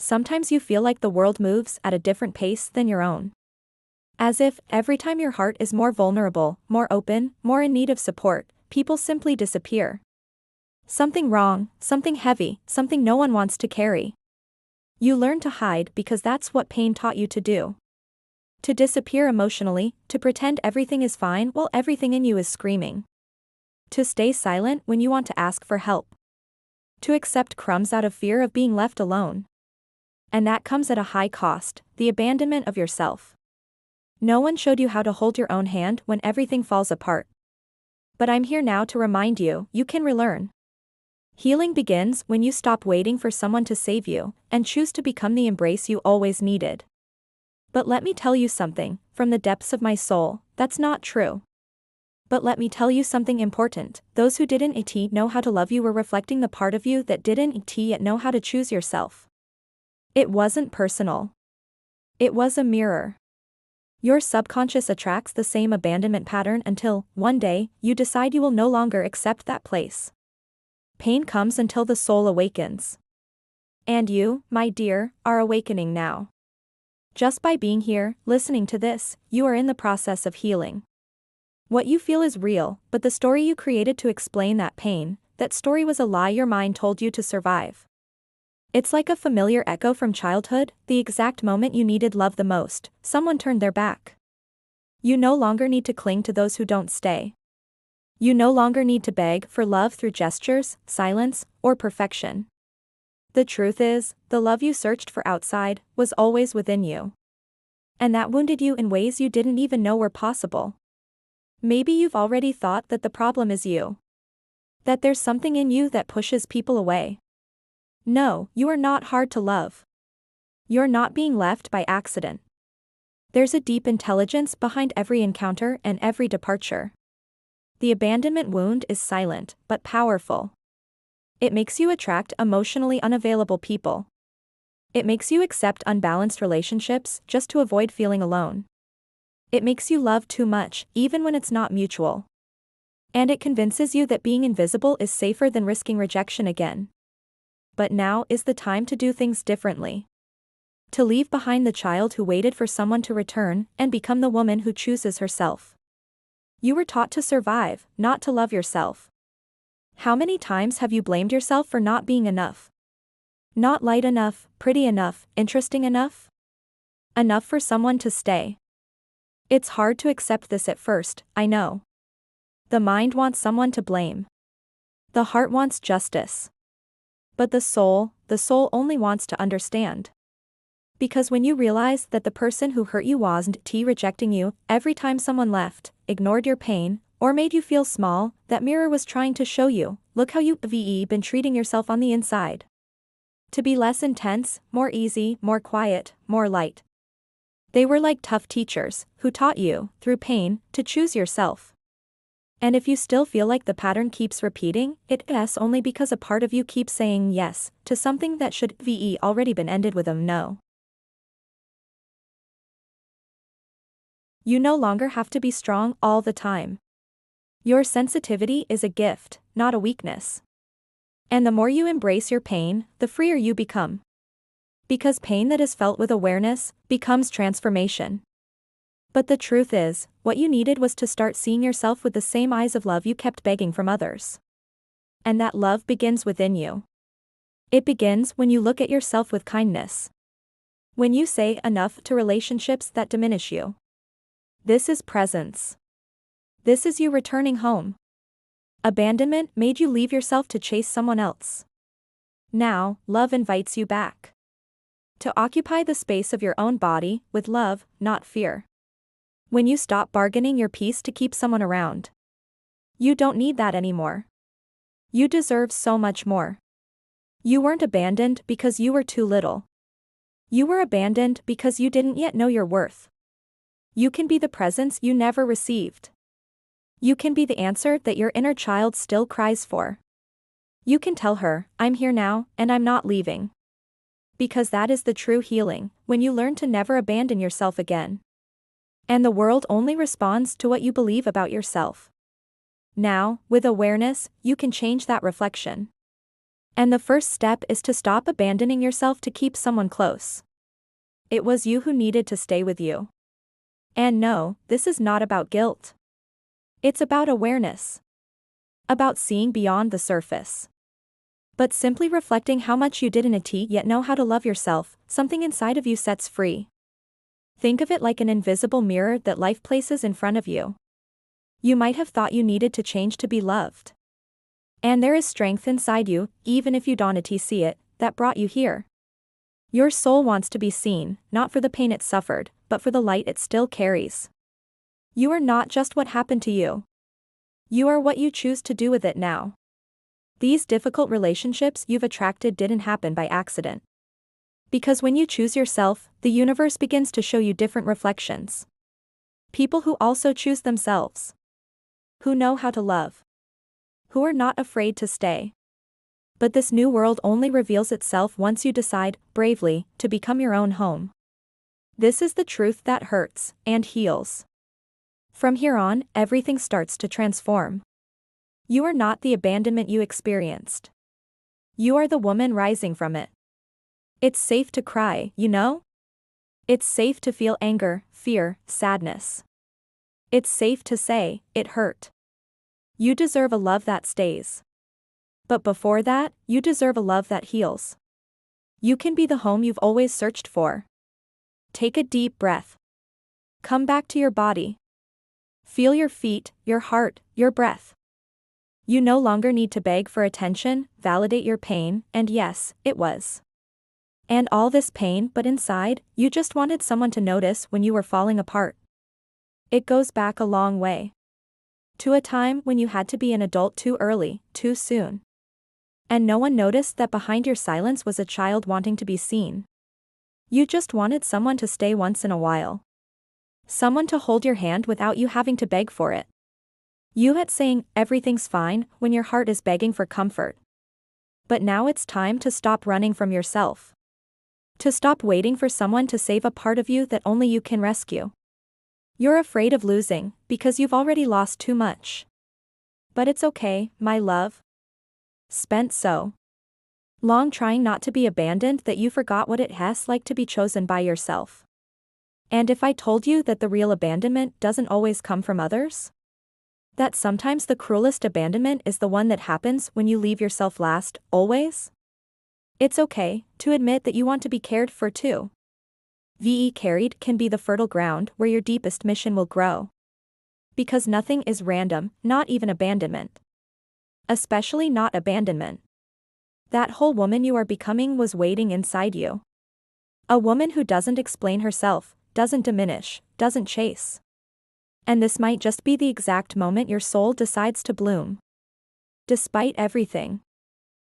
sometimes you feel like the world moves at a different pace than your own. As if, every time your heart is more vulnerable, more open, more in need of support, people simply disappear. Something wrong, something heavy, something no one wants to carry. You learn to hide because that's what pain taught you to do. To disappear emotionally, to pretend everything is fine while everything in you is screaming. To stay silent when you want to ask for help. To accept crumbs out of fear of being left alone. And that comes at a high cost, the abandonment of yourself. No one showed you how to hold your own hand when everything falls apart. But I'm here now to remind you, you can relearn. Healing begins when you stop waiting for someone to save you, and choose to become the embrace you always needed. But let me tell you something, from the depths of my soul, that's not true. But let me tell you something important, those who didn't know how to love you were reflecting the part of you that didn't yet know how to choose yourself. It wasn't personal. It was a mirror. Your subconscious attracts the same abandonment pattern until, one day, you decide you will no longer accept that place. Pain comes until the soul awakens. And you, my dear, are awakening now. Just by being here, listening to this, you are in the process of healing. What you feel is real, but the story you created to explain that pain, that story was a lie your mind told you to survive. It's like a familiar echo from childhood, the exact moment you needed love the most, someone turned their back. You no longer need to cling to those who don't stay. You no longer need to beg for love through gestures, silence, or perfection. The truth is, the love you searched for outside was always within you. And that wounded you in ways you didn't even know were possible. Maybe you've already thought that the problem is you. That there's something in you that pushes people away. No, you are not hard to love. You're not being left by accident. There's a deep intelligence behind every encounter and every departure. The abandonment wound is silent, but powerful. It makes you attract emotionally unavailable people. It makes you accept unbalanced relationships just to avoid feeling alone. It makes you love too much, even when it's not mutual. And it convinces you that being invisible is safer than risking rejection again. But now is the time to do things differently. To leave behind the child who waited for someone to return, and become the woman who chooses herself. You were taught to survive, not to love yourself. How many times have you blamed yourself for not being enough? Not light enough, pretty enough, interesting enough? Enough for someone to stay. It's hard to accept this at first, I know. The mind wants someone to blame. The heart wants justice. But the soul only wants to understand. Because when you realize that the person who hurt you wasn't rejecting you every time someone left, ignored your pain, or made you feel small, that mirror was trying to show you, look how you've been treating yourself on the inside. To be less intense, more easy, more quiet, more light. They were like tough teachers, who taught you, through pain, to choose yourself. And if you still feel like the pattern keeps repeating, it's only because a part of you keeps saying yes to something that should already been ended with a no. You no longer have to be strong all the time. Your sensitivity is a gift, not a weakness. And the more you embrace your pain, the freer you become. Because pain that is felt with awareness becomes transformation. But the truth is, what you needed was to start seeing yourself with the same eyes of love you kept begging from others. And that love begins within you. It begins when you look at yourself with kindness. When you say enough to relationships that diminish you. This is presence. This is you returning home. Abandonment made you leave yourself to chase someone else. Now, love invites you back. To occupy the space of your own body with love, not fear. When you stop bargaining your peace to keep someone around. You don't need that anymore. You deserve so much more. You weren't abandoned because you were too little. You were abandoned because you didn't yet know your worth. You can be the presence you never received. You can be the answer that your inner child still cries for. You can tell her, I'm here now, and I'm not leaving. Because that is the true healing, when you learn to never abandon yourself again. And the world only responds to what you believe about yourself. Now, with awareness, you can change that reflection. And the first step is to stop abandoning yourself to keep someone close. It was you who needed to stay with you. And no, this is not about guilt. It's about awareness. About seeing beyond the surface. But simply reflecting how much you didn't yet know how to love yourself, something inside of you sets free. Think of it like an invisible mirror that life places in front of you. You might have thought you needed to change to be loved. And there is strength inside you, even if you don't see it, that brought you here. Your soul wants to be seen, not for the pain it suffered, but for the light it still carries. You are not just what happened to you. You are what you choose to do with it now. These difficult relationships you've attracted didn't happen by accident. Because when you choose yourself, the universe begins to show you different reflections. People who also choose themselves. Who know how to love. Who are not afraid to stay. But this new world only reveals itself once you decide, bravely, to become your own home. This is the truth that hurts, and heals. From here on, everything starts to transform. You are not the abandonment you experienced. You are the woman rising from it. It's safe to cry, you know? It's safe to feel anger, fear, sadness. It's safe to say, it hurt. You deserve a love that stays. But before that, you deserve a love that heals. You can be the home you've always searched for. Take a deep breath. Come back to your body. Feel your feet, your heart, your breath. You no longer need to beg for attention, validate your pain, and yes, it was. And all this pain, but inside, you just wanted someone to notice when you were falling apart. It goes back a long way. To a time when you had to be an adult too early, too soon. And no one noticed that behind your silence was a child wanting to be seen. You just wanted someone to stay once in a while. Someone to hold your hand without you having to beg for it. You had saying, everything's fine, when your heart is begging for comfort. But now it's time to stop running from yourself. To stop waiting for someone to save a part of you that only you can rescue. You're afraid of losing, because you've already lost too much. But it's okay, my love. Spent so long trying not to be abandoned that you forgot what it has like to be chosen by yourself. And if I told you that the real abandonment doesn't always come from others? That sometimes the cruelest abandonment is the one that happens when you leave yourself last, always? It's okay to admit that you want to be cared for too. Carried can be the fertile ground where your deepest mission will grow. Because nothing is random, not even abandonment. Especially not abandonment. That whole woman you are becoming was waiting inside you. A woman who doesn't explain herself, doesn't diminish, doesn't chase. And this might just be the exact moment your soul decides to bloom. Despite everything.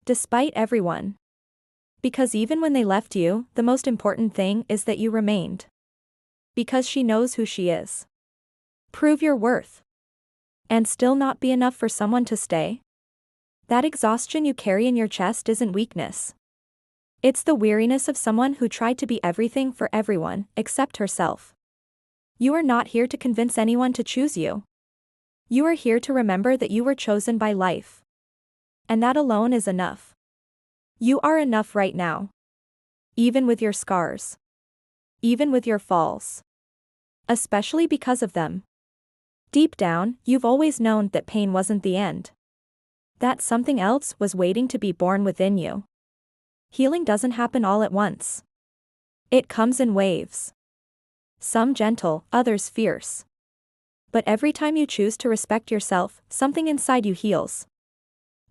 Despite everyone. Because even when they left you, the most important thing is that you remained. Because she knows who she is. Prove your worth. And still not be enough for someone to stay? That exhaustion you carry in your chest isn't weakness. It's the weariness of someone who tried to be everything for everyone, except herself. You are not here to convince anyone to choose you. You are here to remember that you were chosen by life. And that alone is enough. You are enough right now. Even with your scars. Even with your falls. Especially because of them. Deep down, you've always known that pain wasn't the end. That something else was waiting to be born within you. Healing doesn't happen all at once. It comes in waves. Some gentle, others fierce. But every time you choose to respect yourself, something inside you heals.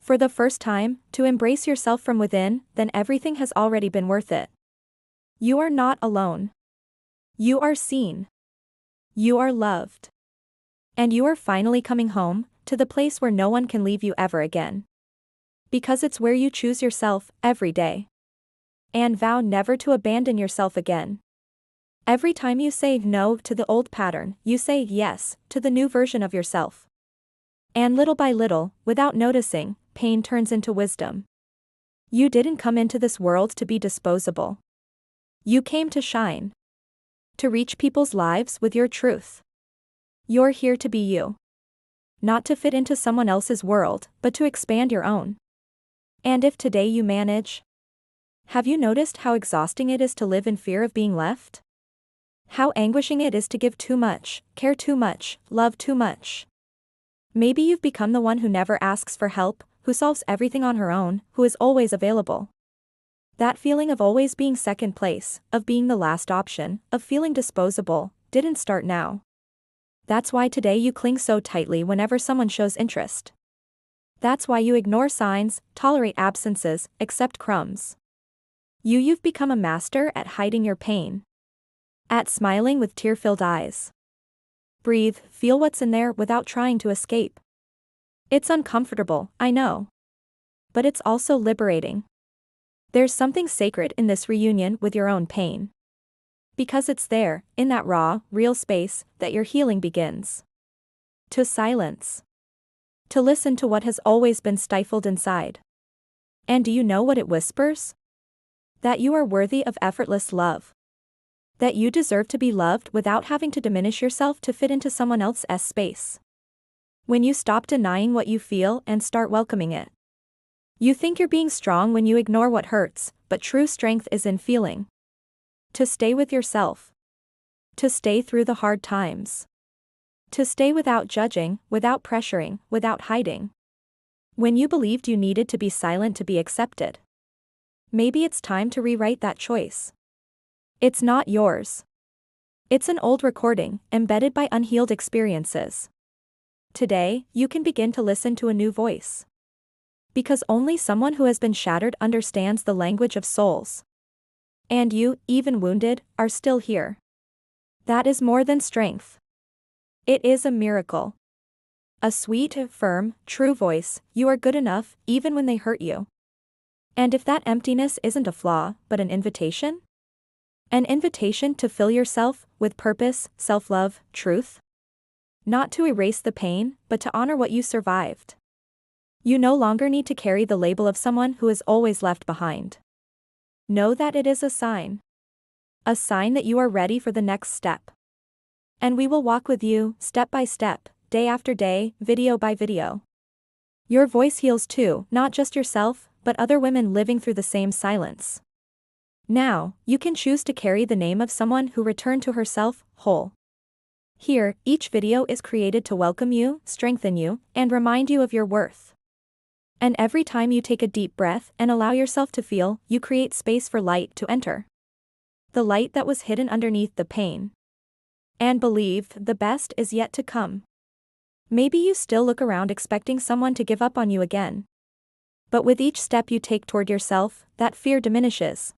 For the first time, to embrace yourself from within, then everything has already been worth it. You are not alone. You are seen. You are loved. And you are finally coming home, to the place where no one can leave you ever again. Because it's where you choose yourself, every day. And vow never to abandon yourself again. Every time you say no to the old pattern, you say yes to the new version of yourself. And little by little, without noticing, pain turns into wisdom. You didn't come into this world to be disposable. You came to shine. To reach people's lives with your truth. You're here to be you. Not to fit into someone else's world, but to expand your own. And if today you manage, have you noticed how exhausting it is to live in fear of being left? How anguishing it is to give too much, care too much, love too much. Maybe you've become the one who never asks for help, who solves everything on her own, who is always available. That feeling of always being second place, of being the last option, of feeling disposable, didn't start now. That's why today you cling so tightly whenever someone shows interest. That's why you ignore signs, tolerate absences, accept crumbs. You've become a master at hiding your pain. At smiling with tear-filled eyes. Breathe, feel what's in there without trying to escape. It's uncomfortable, I know. But it's also liberating. There's something sacred in this reunion with your own pain. Because it's there, in that raw, real space, that your healing begins. To silence. To listen to what has always been stifled inside. And do you know what it whispers? That you are worthy of effortless love. That you deserve to be loved without having to diminish yourself to fit into someone else's space. When you stop denying what you feel and start welcoming it. You think you're being strong when you ignore what hurts, but true strength is in feeling. To stay with yourself. To stay through the hard times. To stay without judging, without pressuring, without hiding. When you believed you needed to be silent to be accepted. Maybe it's time to rewrite that choice. It's not yours. It's an old recording, embedded by unhealed experiences. Today, you can begin to listen to a new voice. Because only someone who has been shattered understands the language of souls. And you, even wounded, are still here. That is more than strength. It is a miracle. A sweet, firm, true voice, you are good enough, even when they hurt you. And if that emptiness isn't a flaw, but an invitation? An invitation to fill yourself with purpose, self-love, truth? Not to erase the pain, but to honor what you survived. You no longer need to carry the label of someone who is always left behind. Know that it is a sign. A sign that you are ready for the next step. And we will walk with you, step by step, day after day, video by video. Your voice heals too, not just yourself, but other women living through the same silence. Now, you can choose to carry the name of someone who returned to herself, whole. Here, each video is created to welcome you, strengthen you, and remind you of your worth. And every time you take a deep breath and allow yourself to feel, you create space for light to enter. The light that was hidden underneath the pain. And believe, the best is yet to come. Maybe you still look around expecting someone to give up on you again. But with each step you take toward yourself, that fear diminishes.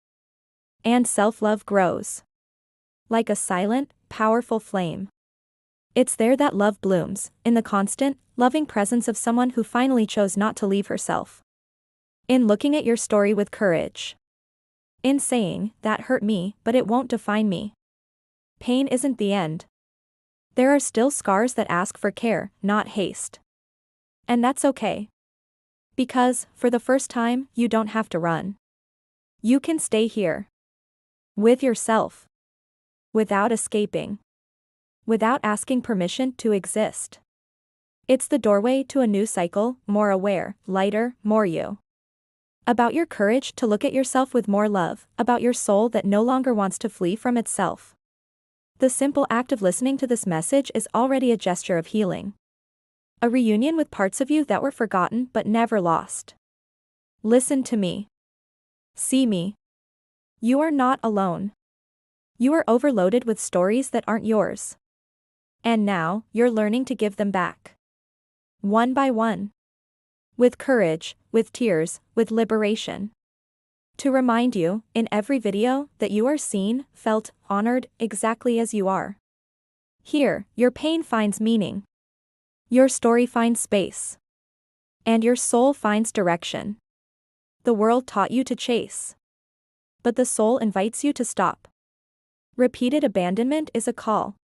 And self-love grows. Like a silent, powerful flame. It's there that love blooms, in the constant, loving presence of someone who finally chose not to leave herself. In looking at your story with courage. In saying, that hurt me, but it won't define me. Pain isn't the end. There are still scars that ask for care, not haste. And that's okay. Because, for the first time, you don't have to run. You can stay here. With yourself. Without escaping. Without asking permission to exist. It's the doorway to a new cycle, more aware, lighter, more you. About your courage to look at yourself with more love, about your soul that no longer wants to flee from itself. The simple act of listening to this message is already a gesture of healing. A reunion with parts of you that were forgotten but never lost. Listen to me. See me. You are not alone. You are overloaded with stories that aren't yours. And now, you're learning to give them back. One by one. With courage, with tears, with liberation. To remind you, in every video, that you are seen, felt, honored, exactly as you are. Here, your pain finds meaning. Your story finds space. And your soul finds direction. The world taught you to chase. But the soul invites you to stop. Repeated abandonment is a call.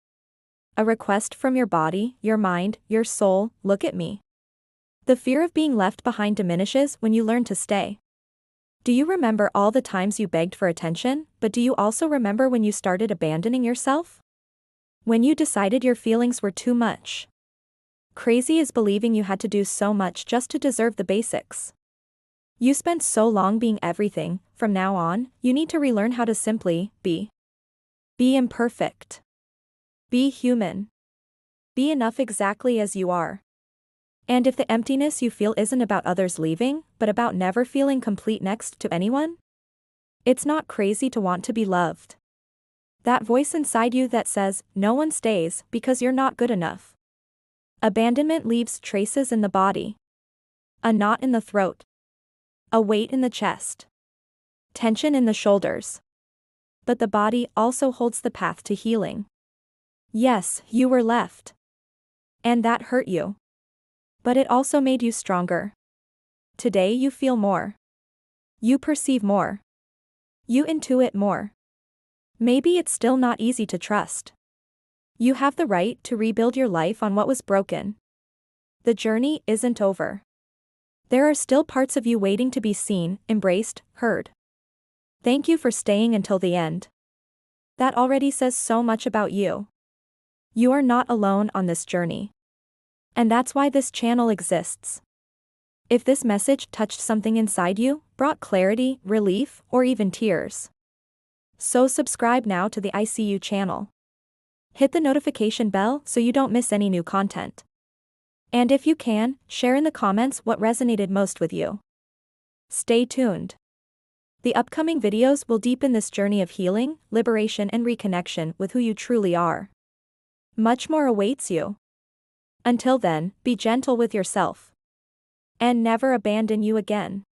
A request from your body, your mind, your soul, look at me. The fear of being left behind diminishes when you learn to stay. Do you remember all the times you begged for attention, but do you also remember when you started abandoning yourself? When you decided your feelings were too much. Crazy is believing you had to do so much just to deserve the basics. You spent so long being everything. From now on, you need to relearn how to simply be. Be imperfect. Be human. Be enough exactly as you are. And if the emptiness you feel isn't about others leaving, but about never feeling complete next to anyone, it's not crazy to want to be loved. That voice inside you that says, no one stays because you're not good enough. Abandonment leaves traces in the body. A knot in the throat. A weight in the chest. Tension in the shoulders. But the body also holds the path to healing. Yes, you were left. And that hurt you. But it also made you stronger. Today you feel more. You perceive more. You intuit more. Maybe it's still not easy to trust. You have the right to rebuild your life on what was broken. The journey isn't over. There are still parts of you waiting to be seen, embraced, heard. Thank you for staying until the end. That already says so much about you. You are not alone on this journey. And that's why this channel exists. If this message touched something inside you, brought clarity, relief, or even tears, so subscribe now to the ICU channel. Hit the notification bell so you don't miss any new content. And if you can, share in the comments what resonated most with you. Stay tuned. The upcoming videos will deepen this journey of healing, liberation, and reconnection with who you truly are. Much more awaits you. Until then, be gentle with yourself. And never abandon you again.